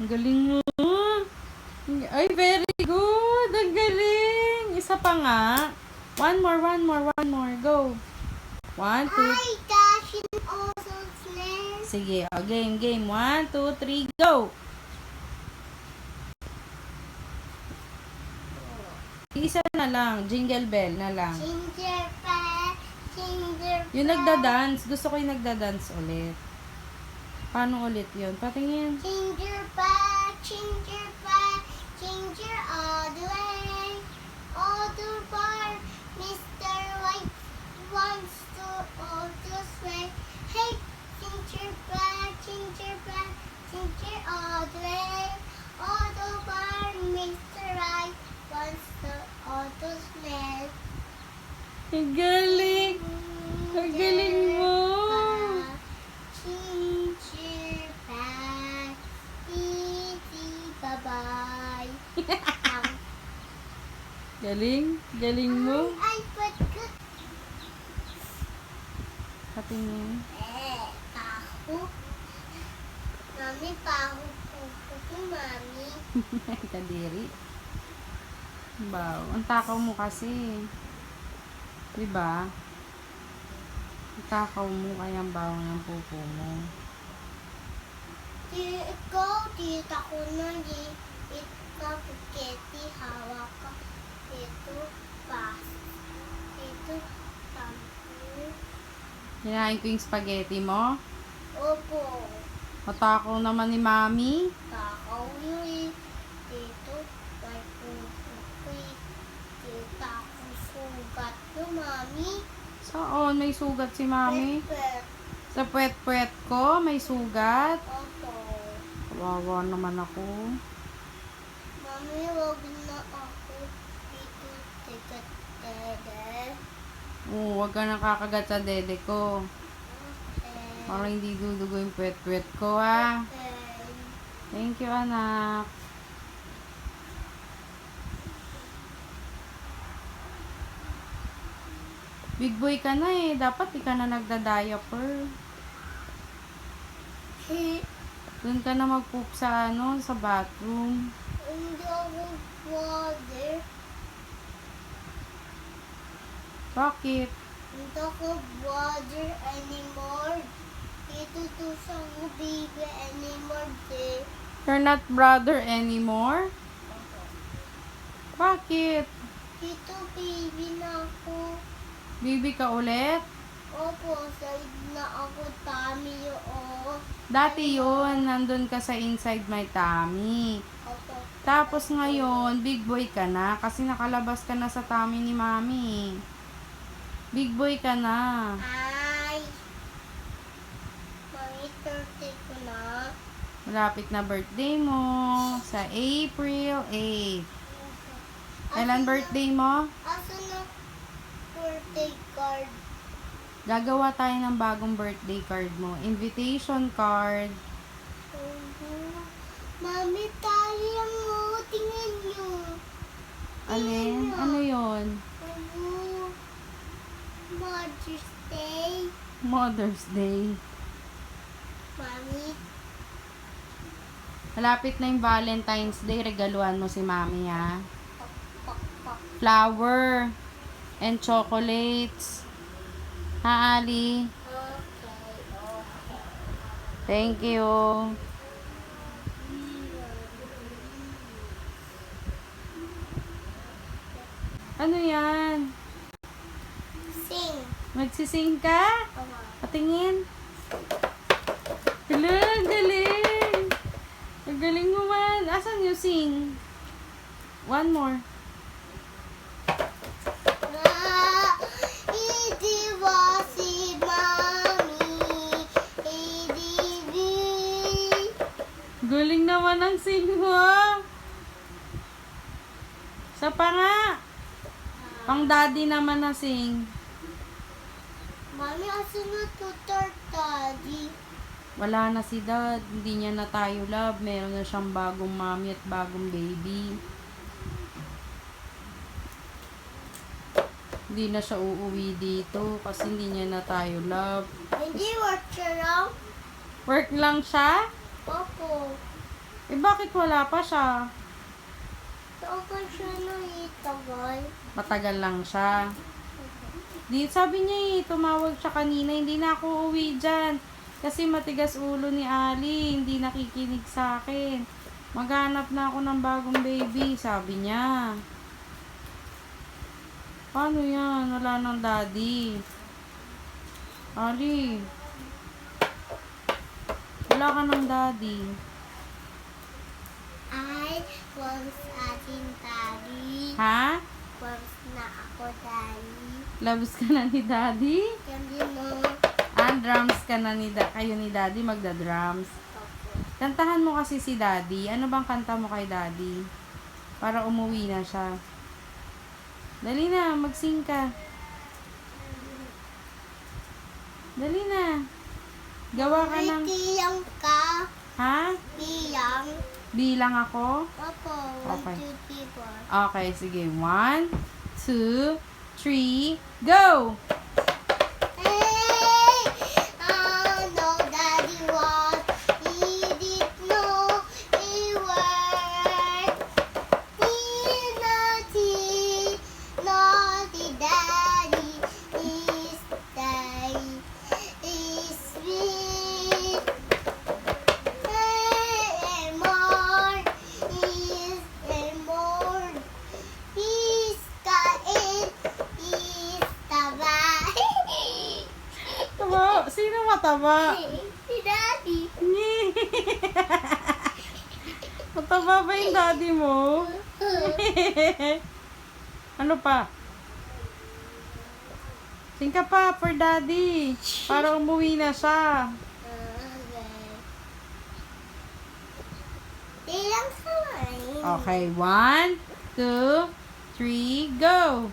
Galing mo. Ay, very good. Ang galing. Isa pa nga. One more. Go. 1, 2. Hi, Dash and also Slay. Sige, game. 1, 2, 3, go. Isa na lang. Jingle bell na lang. Ginger pie, ginger pie. Yung nagda-dance. Gusto ko yung nagda-dance ulit. Paano ulit yun? Patingin. Ginger all the way. All the bar, Mr. White wants to all the way. Hey, ginger all the way. All the bar, Mr. White wants to all the way. Ang galing. Ang galing mo. Ginger pie, easy, bye-bye. Galing mo. Ay, pagkat. Patingin. Paho. Mami, paho po, mami. Kadiri. Wow. Ang takaw mo kasi. Diba? Ang takaw mo kaya ang bawang ng pupo mo. Ikaw, tita ko na ikaw, spaghetti, hawak ka. Ito, pas. Ito, tampo. Hinahin ko yung spaghetti mo. Opo. Matakaw naman ni Mami. Takaw nyo eh. Ito, may pupo ko eh. Tita ko sugat nyo, mami. Saan? May sugat si Mami? Pepper. Sa puwet-puwet ko, may sugat. Opo. Kawawa naman ako. Mami, wag na ako. Ito, tigat, dede. Oo, huwag ka nakakagat sa dede ko. Okay. Para hindi dudugo yung puwet-puwet ko, ha? Okay. Thank you, anak. Big boy ka na eh. Dapat di ka na nagda-diaper. Doon ka na mag-poop sa sa bathroom. Hindi ako water. Bakit? Hindi ako water anymore. Ito to sa baby anymore, de. You're not brother anymore? Bakit? Ito baby na ako. Baby ka ulit? Opo, side na ako, tummy yun. Dati yun, nandun ka sa inside my tummy. Opo. Tapos ngayon, big boy ka na kasi nakalabas ka na sa tummy ni Mami. Big boy ka na. Ay. Mami, 30 ko na. Malapit na birthday mo sa April 8. Kailan birthday mo? Asa na birthday card? Gagawa tayo ng bagong birthday card mo. Invitation card. Mami, tayo lang mo. Tingnan nyo. Alin? Ano yon? Mother's Day. Mother's Day. Mami, Malapit na yung Valentine's Day. Regaluhan mo si Mami, ha? pak. Flower. And chocolates. Ha, Ali? Okay. Thank you. Ano yan? Sing. Magsising ka? Patingin. Hello, ang galing. Ang galing mo man. Asan yung sing? One more. Si Mami. Galing naman ang sing mo. Sa pa nga. Pang daddy naman na sing. Mami, asan na tutor daddy? Wala na si dad. Hindi niya na tayo love. Meron na siyang bagong mommy at bagong baby. Hindi na siya uuwi dito kasi hindi niya na tayo love. Hindi work siya lang? Work lang siya? Opo. Eh, bakit wala pa siya? Tagal siya na itagal. Matagal lang siya. Di, sabi niya tumawag siya kanina, hindi na ako uwi dyan. Kasi matigas ulo ni Ali, hindi nakikinig sa akin. Maghanap na ako ng bagong baby, sabi niya. Paano yan? Wala nang daddy. Ali, wala ka ng daddy. Ay, once ating daddy. Ha? Once na ako daddy. Loves ka na ni daddy? Hindi mo. Drums ka na kayo ni daddy, magda-drums. Kantahan mo kasi si daddy. Ano bang kanta mo kay daddy? Para umuwi na siya. Dali na, mag-sing ka. Dali na. Gawa ka ng... Tiyang ka. Ha? Tiyang. Bilang ako? Opo. Okay. 1, 2, 3, 4. Okay, sige. 1, 2, 3, go! Hey! No, daddy was. He did know a word. He naughty. Naughty daddy is daddy is sweet. Hey, more is a more. He's kain is taba. Taba? Sino mataba? Si daddy. Mataba ba yung daddy mo? Ano pa? Sing ka pa for daddy. Para umuwi na siya. Ilang kamay. Okay, 1, 2, 3, go!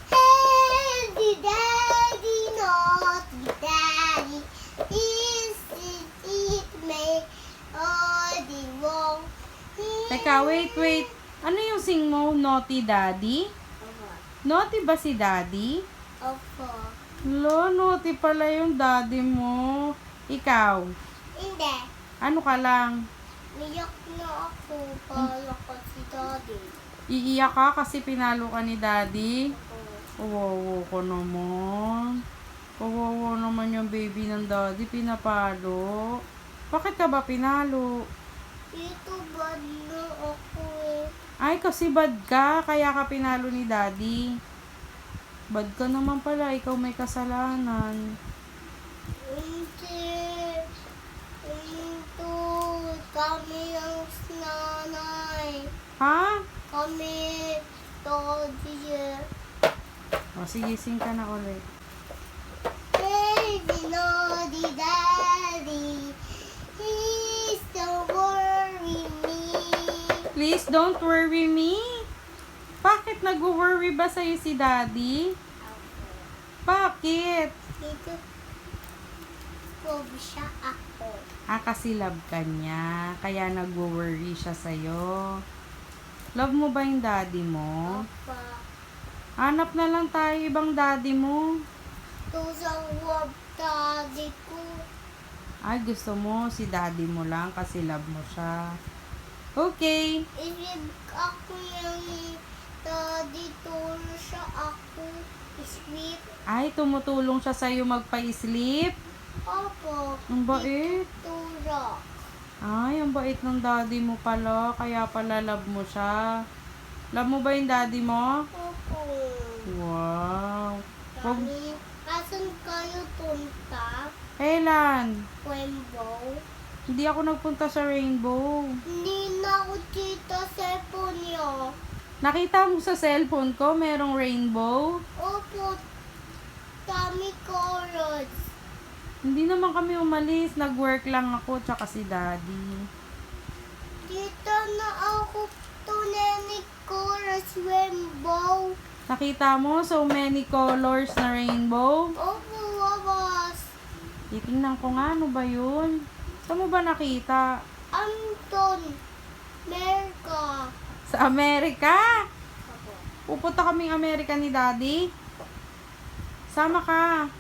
Hey, the daddy, not the daddy. Is it me? Oh, the wrong. Teka, wait. Ano yung sing mo? Naughty daddy? Naughty ba si daddy? Opo. Lo, naughty pala yung daddy mo. Ikaw, Hindi. ano ka lang? Niyak na ako para kasi daddy. Iiyak ka kasi pinalo ka ni daddy? Opo. Kawawa ko naman. Kawawa naman yung baby ng daddy, pinapalo. Bakit ka ba pinalo? Ito bad na ako eh. Ay, kasi bad ka, kaya ka pinalo ni daddy. Bad ka naman pala, ikaw may kasalanan. Hindi. Ito. Kami ang nanay. Ha? Kami. Daddy. O, sige, sing ka na ulit. Hey, the daddy. He's so worry me. Please don't worry me. Bakit nag-worry ba sa'yo si daddy? Bakit? Dito. Pog siya ako. Kasi love ka niya. Kaya nag-worry siya sa'yo. Love mo ba yung daddy mo? Papa. Hanap na lang tayo ibang daddy mo. Ito sa wab daddy ko. Ay, gusto mo si daddy mo lang kasi love mo siya. Okay. Isip ako yung daddy turo siya ako. Sleep. Ay, tumutulong siya sa'yo magpa-sleep. Opo. Ang bait. Turo. Ay, ang bait ng daddy mo pala. Kaya pala love mo siya. Love mo ba yung daddy mo? Opo. Wow. Wag, Kami. Asan kayo punta? kailan? Rainbow. Hindi ako nagpunta sa Rainbow. Hindi na ako tita sa niyo. Nakita mo sa cellphone ko, merong rainbow. Opo. Kami colors. Hindi naman kami umalis. Nag-work lang ako, tsaka si daddy. Tita na ako tunay colors rainbow. Nakita mo, so many colors na rainbow. Opo, wabas. Titingnan ko nga, ano ba yun? Saan mo ba nakita? Anton. Merka. Sa Amerika? Opo. Pupunta kaming Amerika ni daddy? Sama ka.